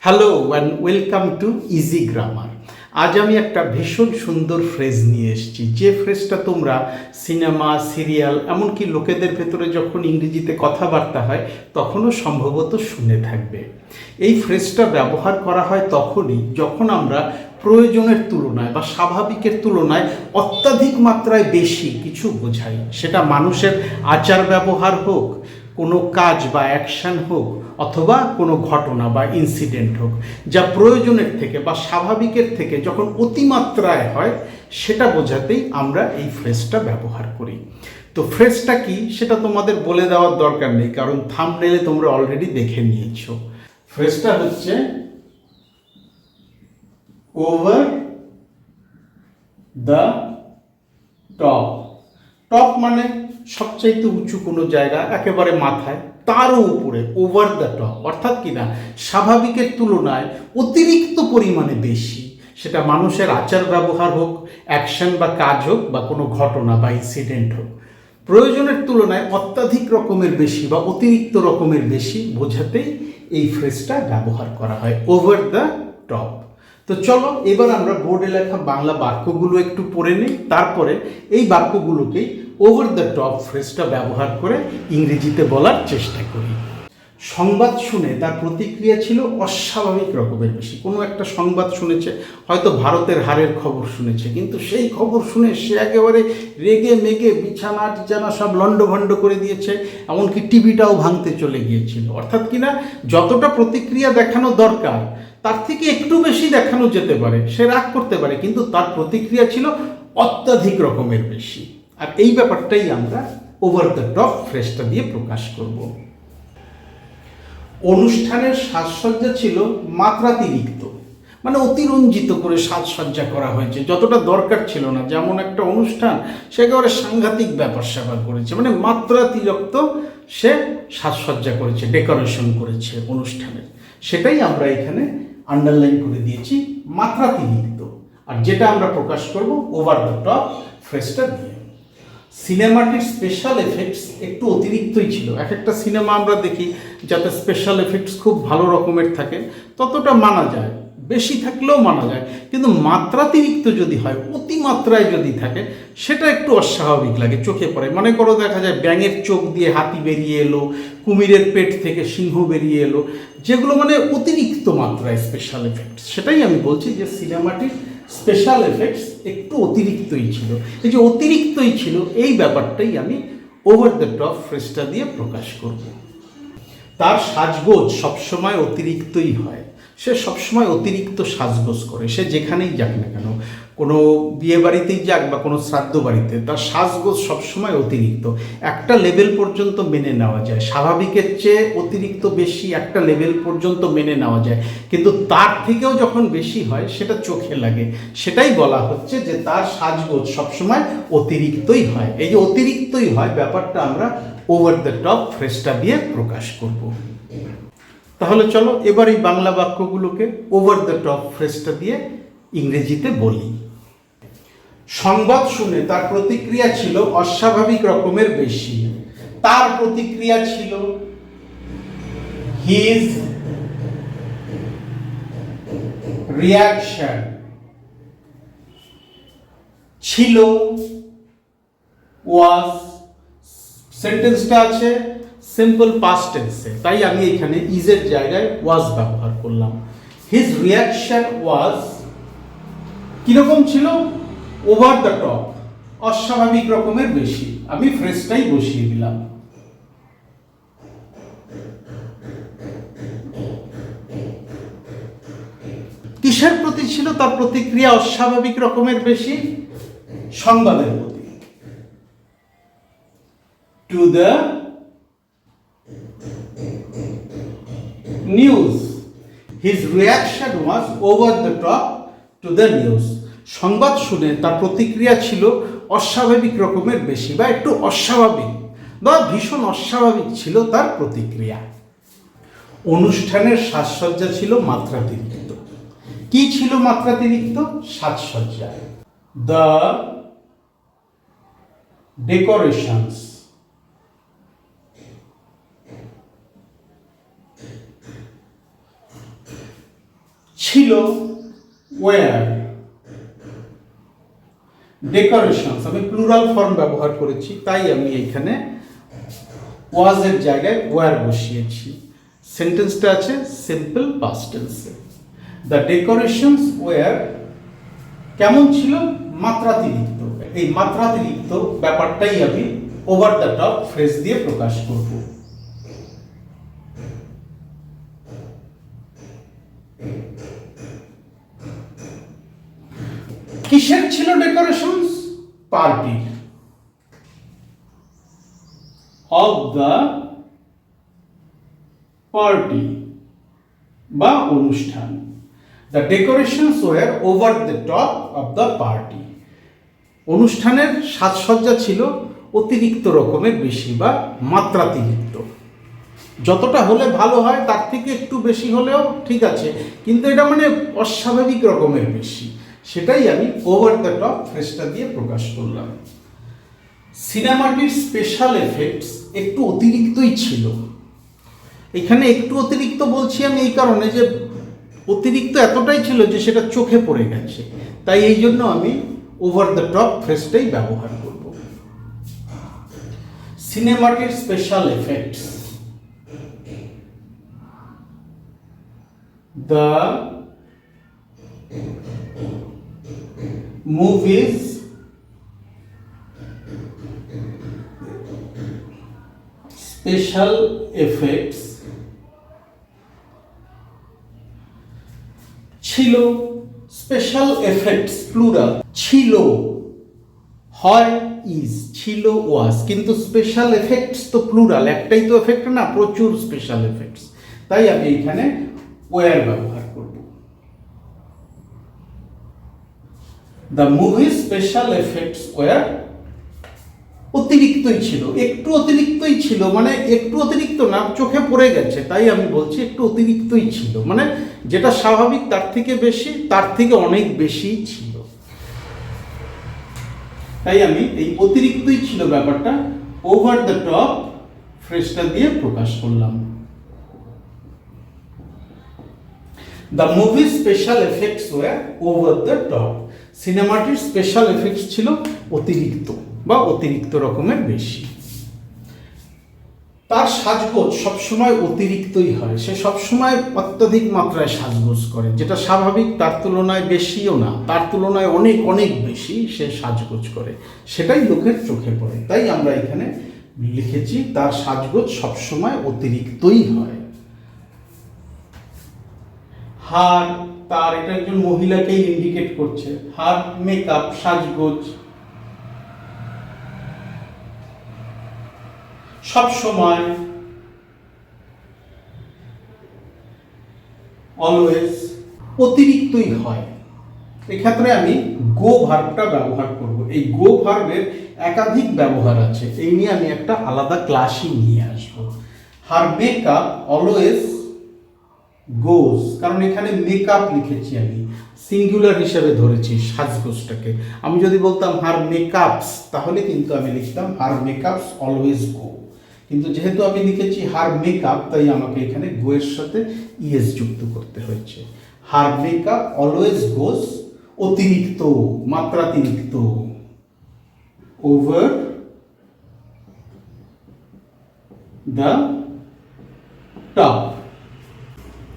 Hello and welcome to easy grammar. আজ আমি একটা ভীষণ সুন্দর ফ্রেজ নিয়ে এসেছি, যে ফ্রেজটা তোমরা সিনেমা, সিরিয়াল, এমনকি লোকেদের ভেতরে যখন ইংরেজিতে কথাবার্তা হয় তখনও সম্ভবত শুনে থাকবে। এই ফ্রেজটা ব্যবহার করা হয় তখনই যখন আমরা প্রয়োজনের তুলনায় বা স্বাভাবিকের তুলনায় অত্যাধিক মাত্রায় বেশি কিছু বোঝাই। সেটা মানুষের আচার ব্যবহার হোক, কোনো কাজ বা অ্যাকশন হোক, অথবা কোনো ঘটনা বা ইনসিডেন্ট হোক, যা প্রয়োজনের থেকে বা স্বাভাবিকের থেকে যখন অতিমাত্রায় হয় সেটা বোঝাতেই আমরা এই ফ্রেজটা ব্যবহার করি। তো ফ্রেজটা কি সেটা তোমাদের বলে দেওয়ার দরকার নেই, কারণ থাম্বনেলে তোমরা অলরেডি দেখে নিয়েছো। ফ্রেজটা হচ্ছে ওভার দ্য টপ। টপ মানে সবচাইতে উঁচু কোনো জায়গা, একেবারে মাথায়, তারও উপরে, ওভার দ্য টপ অর্থাৎ কিনা স্বাভাবিকের তুলনায় অতিরিক্ত পরিমাণে বেশি। সেটা মানুষের আচার ব্যবহার হোক, অ্যাকশন বা কাজ হোক, বা কোনো ঘটনা বা ইনসিডেন্ট হোক, প্রয়োজনের তুলনায় অত্যাধিক রকমের বেশি বা অতিরিক্ত রকমের বেশি বোঝাতেই এই ফ্রেজটা ব্যবহার করা হয়, ওভার দ্য টপ। তো চলো এবার আমরা বোর্ডে লেখা বাংলা বাক্যগুলো একটু পড়ে নিই, তারপরে এই বাক্যগুলোকেই ওভার দ্য টপ ফ্রেজটা ব্যবহার করে ইংরেজিতে বলার চেষ্টা করি। সংবাদ শুনে তার প্রতিক্রিয়া ছিল অস্বাভাবিক রকমের বেশি। কোনো একটা সংবাদ শুনেছে, হয়তো ভারতের হারের খবর শুনেছে, কিন্তু সেই খবর শুনে সে একেবারে রেগে মেগে বিছানা টিছানা সব লণ্ডভণ্ড করে দিয়েছে, এমনকি টিভিটাও ভাঙতে চলে গিয়েছিল। অর্থাৎ কিনা যতটা প্রতিক্রিয়া দেখানো দরকার তার থেকে একটু বেশি দেখানো যেতে পারে, সে রাগ করতে পারে, কিন্তু তার প্রতিক্রিয়া ছিল অত্যাধিক রকমের বেশি। আর এই ব্যাপারটাই আমরা ওভার দ্য টপ ফ্রেজটা দিয়ে প্রকাশ করব। অনুষ্ঠানের সাজসজ্জা ছিল মাত্রাতিরিক্ত, মানে অতিরঞ্জিত করে সাজসজ্জা করা হয়েছে, যতটা দরকার ছিল না। যেমন একটা অনুষ্ঠান, সে একেবারে সাংঘাতিক ব্যাপার স্যাপার করেছে, মানে মাত্রাতিরিক্ত সে সাজসজ্জা করেছে, ডেকোরেশন করেছে অনুষ্ঠানের। সেটাই আমরা এখানে আন্ডারলাইন করে দিয়েছি, মাত্রাতিরিক্ত। আর যেটা আমরা প্রকাশ করব ওভার দ্য টপ ফ্রেজটা দিয়ে। সিনেমাটির স্পেশাল এফেক্টস একটু অতিরিক্তই ছিল। এক একটা সিনেমা আমরা দেখি যাতে স্পেশাল এফেক্টস খুব ভালো রকমের থাকে, ততটা মানা যায়, বেশি থাকলেও মানা যায়। কিন্তু মাত্রাতিরিক্ত যদি হয়, অতিমাত্রায় যদি থাকে, সেটা একটু অস্বাভাবিক লাগে, চোখে পড়ে। মনে করো দেখা যায় ব্যাঙের চোখ দিয়ে হাতি বেরিয়ে এলো, কুমিরের পেট থেকে সিংহ বেরিয়ে এলো, যেগুলো মানে অতিরিক্ত মাত্রায় স্পেশাল এফেক্টস। সেটাই আমি বলছি যে সিনেমাটির স্পেশাল এফেক্টস একটু অতিরিক্তই ছিল। এই যে অতিরিক্তই ছিল, এই ব্যাপারটাই আমি ওভার দ্য টপ ফ্রেজটা দিয়ে প্রকাশ করব। তার সাজগোজ সবসময় অতিরিক্তই হয়, সে সবসময় অতিরিক্ত সাজগোজ করে, সে যেখানেই যাক না কেন, কোনো বিয়ে বাড়িতেই যাক বা কোনো শ্রাদ্ধ বাড়িতে, তার সাজগোজ সবসময় অতিরিক্ত। একটা লেভেল পর্যন্ত মেনে নেওয়া যায়, স্বাভাবিকের চেয়ে অতিরিক্ত বেশি একটা লেভেল পর্যন্ত মেনে নেওয়া যায়, কিন্তু তার থেকেও যখন বেশি হয় সেটা চোখে লাগে। সেটাই বলা হচ্ছে যে তার সাজগোজ সবসময় অতিরিক্তই হয়। এই যে অতিরিক্তই হয় ব্যাপারটা আমরা ওভার দ্য টপ ফ্রেজটা দিয়ে প্রকাশ করব। তাহলে চলো এবার এই বাংলা বাক্যগুলোকে ওভার দ্য টপ ফ্রেজটা দিয়ে ইংরেজিতে বলি। সংবাদ শুনে তার প্রতিক্রিয়া ছিল অস্বাভাবিক রকমের বেশি। তার প্রতিক্রিয়া ছিল, হিজ রিয়াকশন ছিল, ওয়াজ, সেন্টেন্সটা আছে সিম্পল পাস্ট টেন্সে, তাই আমি এখানে ইজের জায়গায় ওয়াজ ব্যবহার করলাম। হিজ রিয়াকশন ওয়াজ কিরকম ছিল? ওভার দ্য টপ, অস্বাভাবিক রকমের বেশি। আমি ফ্রেজটাই বসিয়ে দিলাম। কিসের প্রতি ছিল তার প্রতিক্রিয়া অস্বাভাবিক রকমের বেশি? সংবাদের প্রতি। To the news, his reaction was over the top to the news. সংবাদ শুনে তার প্রতিক্রিয়া ছিল অস্বাভাবিক রকমের বেশি, বা একটু অস্বাভাবিক বা ভীষণ অস্বাভাবিক ছিল তার প্রতিক্রিয়া। অনুষ্ঠানের সাজসজ্জা ছিল মাত্রাতিরিক্ত। কি ছিল মাত্রাতিরিক্ত? সাজসজ্জা। দ্য ডেকোরেশনস ছিল ওয়্যার ডেকোরেশনস, আমি প্লুরাল ফর্ম ব্যবহার করেছি, তাই আমি এখানে ওয়াজ এর জায়গায় ওয়্যার বসিয়েছি। সেন্টেন্সটা আছে সিম্পল পাস্ট টেন্সে। দ্য ডেকোরেশনস ওয়্যার কেমন ছিল? মাত্রাতিরিক্ত। এই মাত্রাতিরিক্ত ব্যাপারটাই আমি ওভার দ্য টপ ফ্রেজ দিয়ে প্রকাশ করব। কিসের ছিল decorations? Party, of the party বা অনুষ্ঠান। The decorations were over the top of the party. অনুষ্ঠানের সাজসজ্জা ছিল অতিরিক্ত রকমের বেশি বা মাত্রাতিরিক্ত। যতটা হলে ভালো হয় তার থেকে একটু বেশি হলেও ঠিক আছে, কিন্তু এটা মানে অস্বাভাবিক রকমের বেশি, সেটাই আমি ওভার দ্য টপ ফ্রেজটা দিয়ে প্রকাশ করলাম। সিনেমাটির স্পেশাল এফেক্টস একটু অতিরিক্তই ছিল। এখানে একটু অতিরিক্ত বলছি আমি এই কারণে যে অতিরিক্ত এতটাই ছিল যে সেটা চোখে পড়ে গেছে, তাই এই জন্য আমি ওভার দ্য টপ ফ্রেজটাই ব্যবহার করব। সিনেমাটির special effects, the movies special effects ছিল, স্পেশাল এফেক্টস প্লুরাল, ছিল হয় ইজ, ছিল ওয়াজ, কিন্তু স্পেশাল এফেক্টস তো প্লুরাল, একটাই তো এফেক্ট না, প্রচুর স্পেশাল এফেক্টস, তাই আমি এখানে ওয়্যার ব্যবহার করব। The movie special effects were অতিরিক্তই ছিল, একটু অতিরিক্তই ছিল, মানে একটু অতিরিক্ত না, চোখে পড়ে গেছে, তাই আমি বলছি একটু অতিরিক্তই ছিল, মানে যেটা স্বাভাবিক তার থেকে বেশি, তার থেকে অনেক বেশি ছিল, তাই আমি এই অতিরিক্তই ছিল ব্যাপারটা ওভার দ্য টপ ফ্রেজটা দিয়ে প্রকাশ করলাম। The movie special effects were over the top. সিনেমাটির স্পেশাল এফেক্টস ছিল অতিরিক্ত বা অতিরিক্ত রকমের বেশি। তার সাজগোজ সবসময় অতিরিক্তই হয়, সে সবসময় অত্যাধিক মাত্রায় সাজগোজ করে, যেটা স্বাভাবিক তার তুলনায় বেশিও না, তার তুলনায় অনেক অনেক বেশি সে সাজগোজ করে, সেটাই লোকের চোখে পড়ে, তাই আমরা এখানে লিখেছি তার সাজগোজ সবসময় অতিরিক্তই হয়। হার, তার, এটা একজন মহিলাকেই ইন্ডিকেট করছে, হার মেকআপ সাজগোজ সব সময়, অলওয়েজ অতিরিক্তই হয়। এক্ষেত্রে আমি গো ভার্বটা ব্যবহার করব। এই গো ভার্বের একাধিক ব্যবহার আছে, এই নিয়ে আমি একটা আলাদা ক্লাসই নিয়ে আসবো। হার মেকআপ অলওয়েজ গোজ, কারণ এখানে মেকআপ লিখেছি আমি, সিঙ্গুলার হিসেবে ধরেছি সাজগোজটাকে। আমি যদি বলতাম হার মেকআপস, তাহলে কিন্তু আমি লিখতাম হার মেকআপস অলওয়েজ গো, কিন্তু যেহেতু আমি লিখেছি হার মেকআপ, তাই আমাকে এখানে গো এর সাথে ইএস যুক্ত করতে হয়েছে। হার মেকআপ অলওয়েজ গোজ, অতিরিক্ত, মাত্রাতিরিক্ত, ওভার দ্য টপ।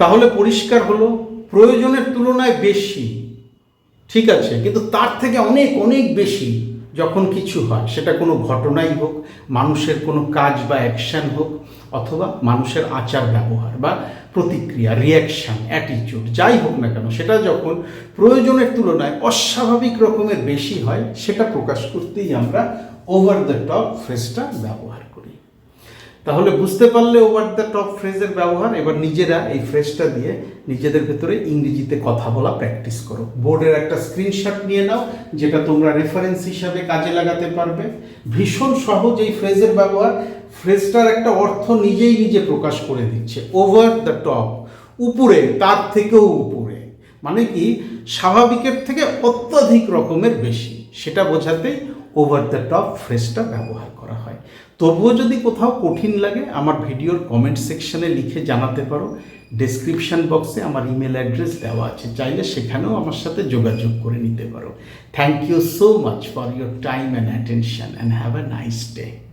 তাহলে পরিষ্কার হলো, প্রয়োজনের তুলনায় বেশি ঠিক আছে, কিন্তু তার থেকে অনেক অনেক বেশি যখন কিছু হয়, সেটা কোনো ঘটনাই হোক, মানুষের কোনো কাজ বা অ্যাকশন হোক, অথবা মানুষের আচার ব্যবহার বা প্রতিক্রিয়া, রিয়াকশান, অ্যাটিটিউড, যাই হোক না কেন, সেটা যখন প্রয়োজনের তুলনায় অস্বাভাবিক রকমের বেশি হয়, সেটা প্রকাশ করতেই আমরা ওভার দ্য টপ ফ্রেজটা ব্যবহার করি। তাহলে বুঝতে পারলে ওভার দ্য টপ ফ্রেজের ব্যবহার। এবার নিজেরা এই ফ্রেজটা দিয়ে নিজেদের ভেতরে ইংরেজিতে কথা বলা প্র্যাকটিস করো। বোর্ডের একটা স্ক্রিনশট নিয়ে নাও, যেটা তোমরা রেফারেন্স হিসাবে কাজে লাগাতে পারবে। ভীষণ সহজ এই ফ্রেজের ব্যবহার, ফ্রেজটার একটা অর্থ নিজেই নিজে প্রকাশ করে দিচ্ছে। ওভার দ্য টপ, উপরে, তার থেকেও উপরে, মানে কি স্বাভাবিকের থেকে অত্যধিক রকমের বেশি, সেটা বোঝাতেই ওভার দ্য টপ ফ্রেজটা ব্যবহার করা হয়। তবুও যদি কোথাও কঠিন লাগে, আমার ভিডিওর কমেন্ট সেকশনে লিখে জানাতে পারো, ডেসক্রিপশন বক্সে আমার ইমেল অ্যাড্রেস দেওয়া আছে, চাইলে সেখানেও আমার সাথে যোগাযোগ করে নিতে পারো। Thank you so much for your time and attention and have a nice day.